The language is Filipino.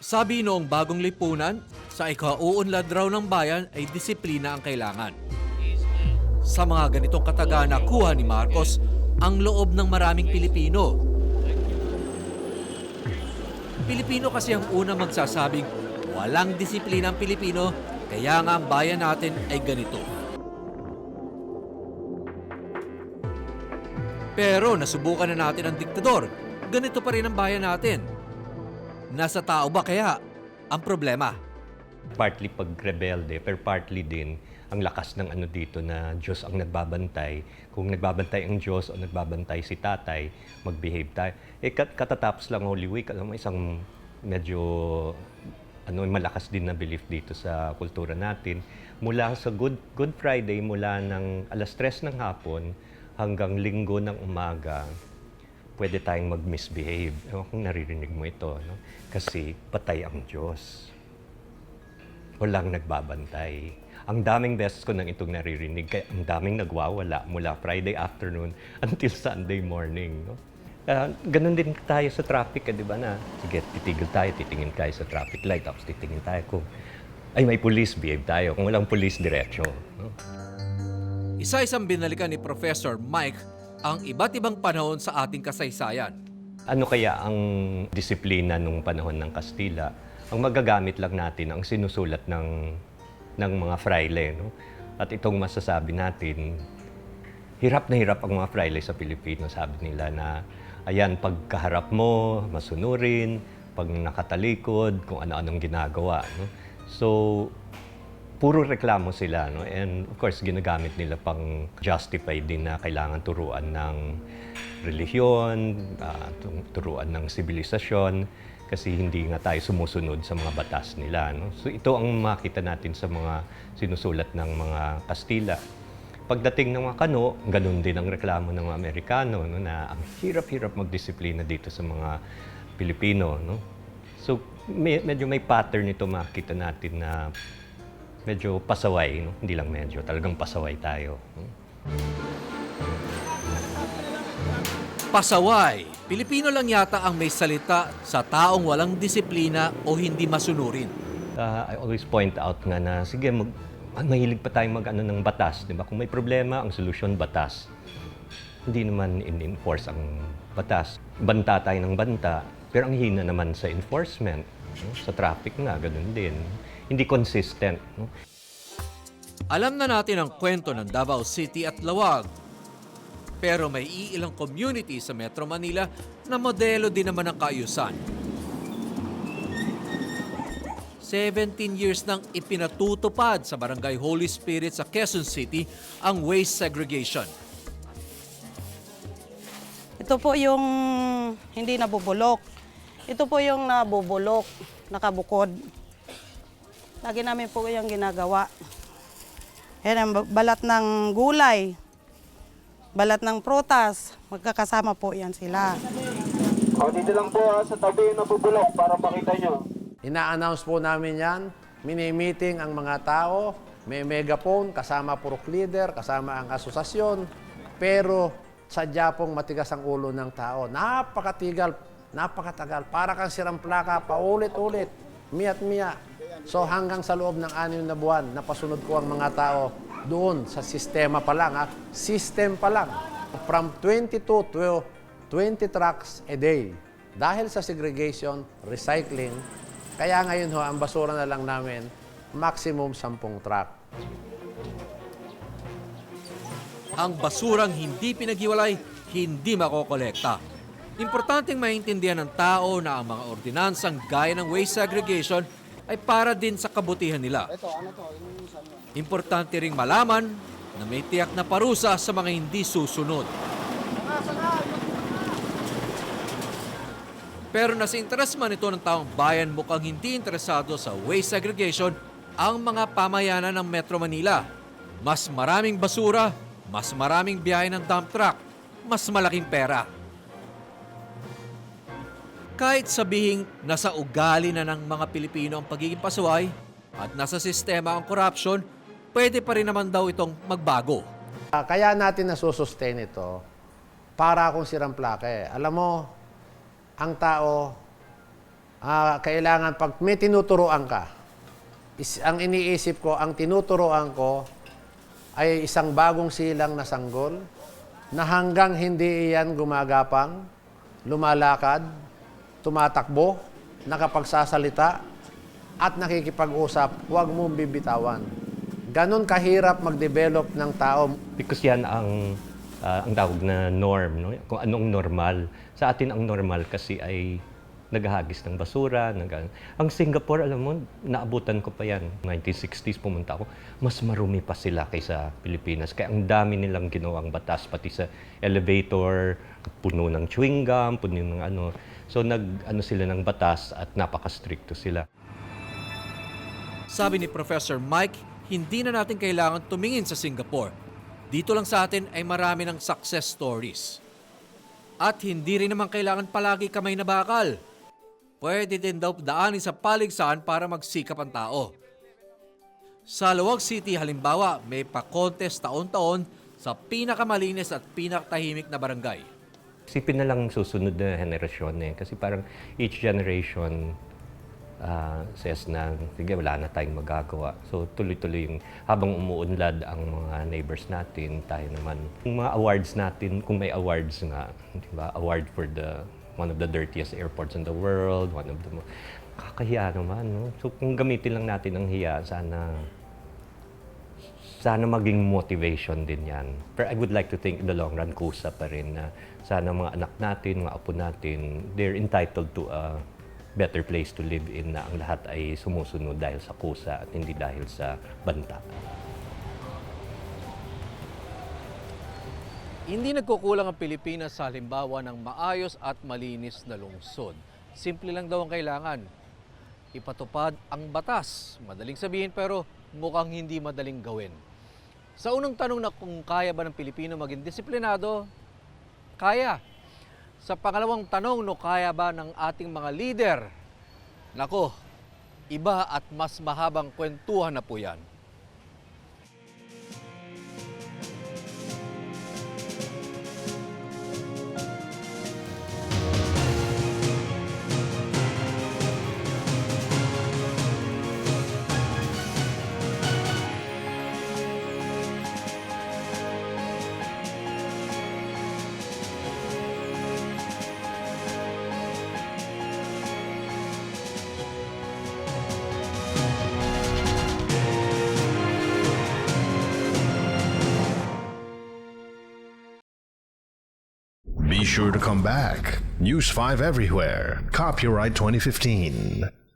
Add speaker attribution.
Speaker 1: Sabi noong bagong lipunan, sa ikauunlad raw ng bayan ay disiplina ang kailangan. Sa mga ganitong katagana kuha ni Marcos ang loob ng maraming Pilipino. Pilipino kasi ang unang magsasabing walang disiplina ang Pilipino, kaya nga ang bayan natin ay ganito. Pero nasubukan na natin ang diktador, ganito pa rin ang bayan natin. Nasa tao ba kaya ang problema?
Speaker 2: Partly pag-rebelde, pero partly din ang lakas ng ano dito na Diyos ang nagbabantay. Kung nagbabantay ang Diyos o nagbabantay si tatay, mag-behave tayo. Katatapos lang Holy Week, alam mo, isang medyo malakas din na belief dito sa kultura natin. Mula sa Good Friday, mula ng alas 3 ng hapon hanggang Linggo ng umaga, pwede tayong mag-misbehave. Ewan kung naririnig mo ito, no? Kasi patay ang Diyos. Walang nagbabantay. Ang daming beses ko nang itong naririnig, kaya ang daming nagwawala mula Friday afternoon until Sunday morning. No? Ganun din tayo sa traffic, di ba na? Sige, titigil tayo, titingin tayo sa traffic light, tapos titingin tayo kung ay may police, behave tayo. Kung walang police, diretso. No?
Speaker 1: Isa-isang binalikan ni Professor Mike ang iba't ibang panahon sa ating kasaysayan.
Speaker 2: Ano kaya ang disiplina nung panahon ng Kastila? Ang magagamit lang natin ang sinusulat ng mga fraile. No? At itong masasabi natin, hirap na hirap ang mga fraile sa Pilipino. Sabi nila na, ayan, pagkaharap mo, masunurin, pag nakatalikod, kung ano-anong ginagawa. No? So, puro reklamo sila. No? And of course, ginagamit nila pang justify din na kailangan turuan ng relihiyon, turuan ng sibilisasyon, kasi hindi nga tayo sumusunod sa mga batas nila. No? So ito ang makita natin sa mga sinusulat ng mga Kastila. Pagdating ng mga Kano, ganun din ang reklamo ng mga Amerikano, no? Na ang hirap-hirap magdisiplina dito sa mga Pilipino. No? So medyo may pattern ito makita natin na medyo pasaway, no? Hindi lang medyo, talagang pasaway tayo. No?
Speaker 1: Pasaway, Pilipino lang yata ang may salita sa taong walang disiplina o hindi masunurin.
Speaker 2: I always point out nga na, sige, mahilig pa tayong mag-ano ng batas, di ba? Kung may problema, ang solusyon, batas. Hindi naman in-enforce ang batas. Banta tayo ng banta, pero ang hina naman sa enforcement. No? Sa traffic nga, ganun din. Hindi consistent. No?
Speaker 1: Alam na natin ang kwento ng Davao City at Lawag. Pero may iilang community sa Metro Manila na modelo din naman ng kaayusan. 17 years nang ipinatutupad sa Barangay Holy Spirit sa Quezon City ang waste segregation.
Speaker 3: Ito po yung hindi nabubulok. Ito po yung nabubulok, nakabukod. Lagi namin po yung ginagawa. Yan ang balat ng gulay, balat ng prutas, magkakasama po yan sila.
Speaker 4: O, dito lang po sa tabi yung nabubulok para makita nyo.
Speaker 5: Ina-announce po namin yan, mini-meeting ang mga tao, may megaphone, kasama purok leader, kasama ang asosasyon, pero sadya pong matigas ang ulo ng tao. Napakatagal, para kang sirang plaka, paulit-ulit, miya't miya. So hanggang sa loob ng 6 na buwan, napasunod ko ang mga tao doon sa sistema pa lang, system pa lang. From 22 to 20 trucks a day. Dahil sa segregation, recycling, kaya ngayon ang basura na lang namin, maximum 10 truck.
Speaker 1: Ang basurang hindi pinaghiwalay, hindi makokolekta. Importanteng maintindihan ng tao na ang mga ordinansang gaya ng waste segregation ay para din sa kabutihan nila. Importante ring malaman na may tiyak na parusa sa mga hindi susunod. Pero nasa interes man ito ng taong bayan, mukhang hindi interesado sa waste segregation ang mga pamayanan ng Metro Manila. Mas maraming basura, mas maraming biyahe ng dump truck, mas malaking pera. Kahit sabihing nasa ugali na ng mga Pilipino ang pagiging pasaway at nasa sistema ang corruption, pwede pa rin naman daw itong magbago.
Speaker 5: Kaya natin nasusustain ito para akong sirang plake. Alam mo, ang tao kailangan pag may tinuturoan ka, ang iniisip ko, ang tinuturoan ko ay isang bagong silang na sanggol na hanggang hindi iyan gumagapang, lumalakad, tumatakbo, nakapagsasalita, at nakikipag-usap, huwag mong bibitawan. Ganon kahirap mag-develop ng tao.
Speaker 2: Because yan ang tawag na norm, no? Kung anong normal. Sa atin ang normal kasi ay naghahagis ng basura. Ang Singapore, alam mo, naabutan ko pa yan. 1960s pumunta ako, mas marumi pa sila kaysa Pilipinas. Kaya ang dami nilang ginawang batas, pati sa elevator, puno ng chewing gum, puno ng ano. So nag-ano sila ng batas at napaka-stricto sila.
Speaker 1: Sabi ni Professor Mike, hindi na natin kailangan tumingin sa Singapore. Dito lang sa atin ay marami ng success stories. At hindi rin naman kailangan palagi kamay na bakal. Pwede din daw daanin sa paligsahan para magsikap ang tao. Sa Luwag City halimbawa, may pa-contest taon-taon sa pinakamalinis at pinakatahimik na barangay.
Speaker 2: Isipin na lang susunod na henerasyon kasi parang each generation says na, sige, wala na tayong magagawa. So tuloy-tuloy yung habang umuunlad ang mga neighbors natin, tayo naman. Yung mga awards natin, kung may awards nga, di ba? Award for one of the dirtiest airports in the world, one of the kakahiya naman, no? So kung gamitin lang natin ang hiya, sana maging motivation din yan. Pero I would like to think in the long run, kusa pa rin na sana mga anak natin, mga apo natin, they're entitled to a better place to live in, na ang lahat ay sumusunod dahil sa kusa at hindi dahil sa banta.
Speaker 1: Hindi nagkukulang ang Pilipinas sa halimbawa ng maayos at malinis na lungsod. Simple lang daw ang kailangan. Ipatupad ang batas. Madaling sabihin pero mukhang hindi madaling gawin. Sa unang tanong na kung kaya ba ng Pilipino maging disiplinado, kaya. Sa pangalawang tanong, no, kaya ba ng ating mga leader? Nako, iba at mas mahabang kwentuhan na po yan.
Speaker 6: Be sure to come back. News 5 everywhere. Copyright 2015.